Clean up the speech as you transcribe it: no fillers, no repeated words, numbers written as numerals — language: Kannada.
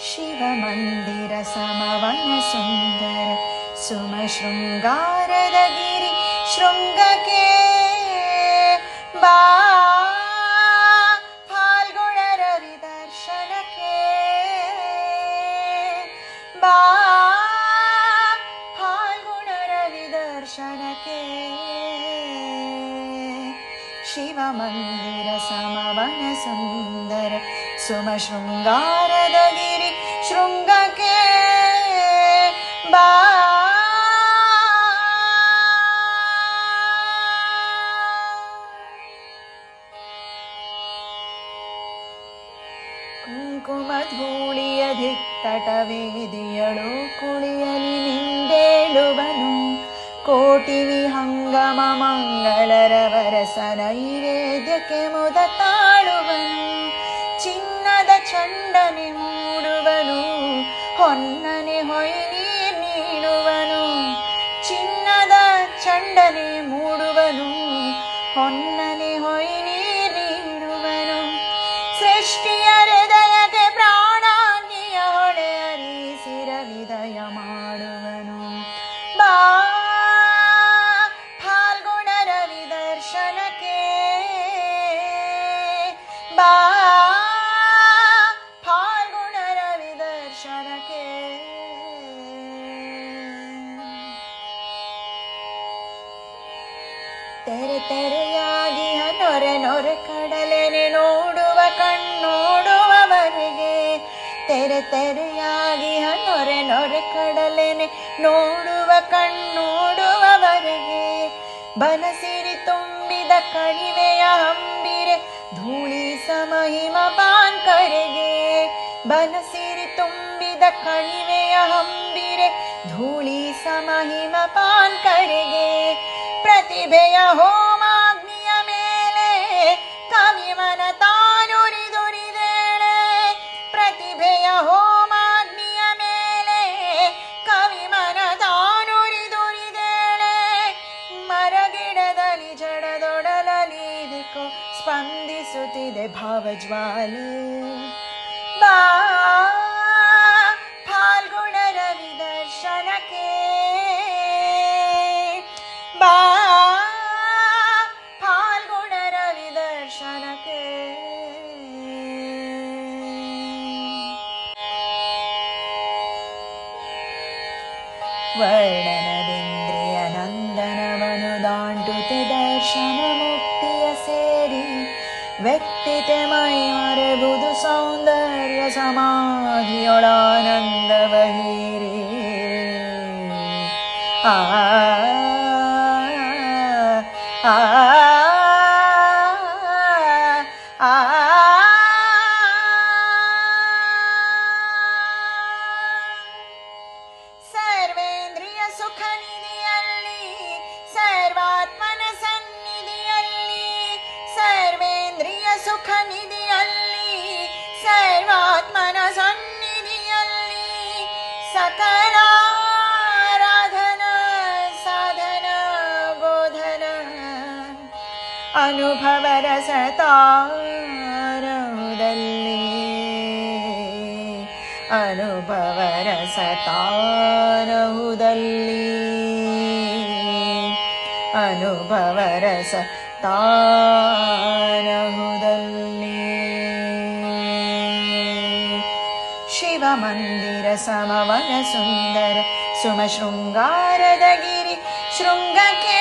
ಶಿವಮಂದಿರ ಸಮವನ ಸುಂದರ ಸುಮ ಶೃಂಗಾರದ ಗಿರಿ ಶೃಂಗಕ್ಕೆ ಬಾ ಫಾಲ್ಗುಣ ರವಿ ದರ್ಶನಕ್ಕೆ ಬಾ ಫಾಲ್ಗುಣ ರವಿ ದರ್ಶನಕ್ಕೆ ಶಿವಮಂದಿರ ಸಮವನ ಸುಂದರ ಸುಮ ಶೃಂಗಾರದ ಗಿರಿ ಶೃಂಗಕ್ಕೆ ಬಾ ಕುಂಕುಮ ಧೂಳಿಯ ಧಿತ್ತಟವೇದಿಯಳು ಕುಣಿಯಲಿ ನಿಂದೇಳುವನು ಕೋಟಿ ವಿಹಂಗಮ ಮಂಗಳರವರಸ ನೈವೇದ್ಯಕ್ಕೆ ಮುದ ತಾಳುವನು ಚಿನ್ನದ ಚಂಡನೆ ಮೂಡುವನು ಹೊನ್ನನೆ ಹೊಯ್ನೀರ್ ನೀಡುವನು ಚಿನ್ನದ ಚಂಡನೆ ಮೂಡುವನು ಹೊನ್ನನೆ ಹೊಯ್ನೀರ್ ನೀಡುವನು ಸೃಷ್ಟಿಯ ಹೃದಯಕ್ಕೆ ಪ್ರಾಣಾಗ್ನಿಯ ಹೊಳೆ ಹರಿಸಿರ ವಿದಯ ಮಾಡುವನು ಬಾ ಫಾಲ್ಗುಣ ರವಿ ದರ್ಶನಕ್ಕೆ ಬಾ ಫಾಲ್ಗುಣ ರವಿ ದರ್ಶನಕ್ಕೆ ತೆರೆ ತೆರೆಯಾಗಿ ನೊರೆ ನೊರೆ ಕಡಲೆನೆ ನೋಡುವ ಕಣ್ಣೋಡುವವರೆಗೆ ತೆರೆ ತೆರೆಯಾಗಿ ನೊರೆ ನೊರೆ ಕಡಲೆನೆ ನೋಡುವ ಕಣ್ಣೋಡುವವರೆಗೆ ಬನಸಿರಿ ತುಂಬಿದ ಕಣಿವೆಯ ಹಂಬಿರೆ ಧೂಳಿ ಸಮಹಿಮ ಪಾನ್ಕರೆಗೆ ಬನಸಿರಿ ತುಂಬಿದ ಕಣಿವೆಯ ಹಂಬಿರೆ ಧೂಳಿ ಸಮಹಿಮ ಪಾನ್ಕರೆಗೆ ಪ್ರತಿಭೆಯ ಹೋಮಾಗ್ನಿಯ ಮೇಲೆ ಕವಿಮನ ತಾನುರಿದುರಿದೇಳೆ ಪ್ರತಿಭೆಯ ಹೋಮಾಗ್ನಿಯ ಮೇಲೆ ಕವಿಮನ ತಾನುರಿದುರಿದೇಳೆ ಮರಗಿಡದಲ್ಲಿ ಜಡದೊಡಲಲಿ ದಿಕ್ಕು ಸ್ಪಂದಿಸುತ್ತಿದೆ ಭಾವಜ್ವಾಲೆ ಬಾ ಫಾಲ್ಗುಣ ರವಿ ದರ್ಶನಕ್ಕೆ ಬಾ ಫಾಲ್ಗುಣ ರವಿ ದರ್ಶನಕ್ಕೆ ವರ್ಣನದಿಂದ್ರಿಯ ನಂದನವನು ದಾಂಟುತೆ ದರ್ಶನ ಮುಕ್ತಿಯ ಸೇರಿ ವ್ಯಕ್ತಿತೆ ಮೈ ಮರೆಬುದು ಸೌಂದರ್ಯ ಸಮಾಧಿಯೊಳಾನಂದವ ಹೀರಿ ಆ ಆ ಆ ಸರ್ವೇಂದ್ರಿಯ ಸುಖ ನಿಧಿಯಲ್ಲಿ ಸರ್ವಾತ್ಮನ ಸನ್ನಿಧಿಯಲ್ಲಿ ಸರ್ವೇಂದ್ರಿಯ ಸುಖ ನಿಧಿಯಲ್ಲಿ ಸರ್ವಾತ್ಮನ ಸನ್ನಿಧಿಯಲ್ಲಿ ಸಕಲ ಅನುಭವ ರಸತಾರಹುದಲ್ಲಿ ಅನುಭವ ರಸತಾರಹುದಲ್ಲಿ ಅನುಭವ ರಸತಾರಹುದಲ್ಲಿ ಶಿವಮಂದಿರ ಸಮವನ ಸುಂದರ ಸುಮ ಶೃಂಗಾರದ ಗಿರಿ ಶೃಂಗಕ್ಕೆ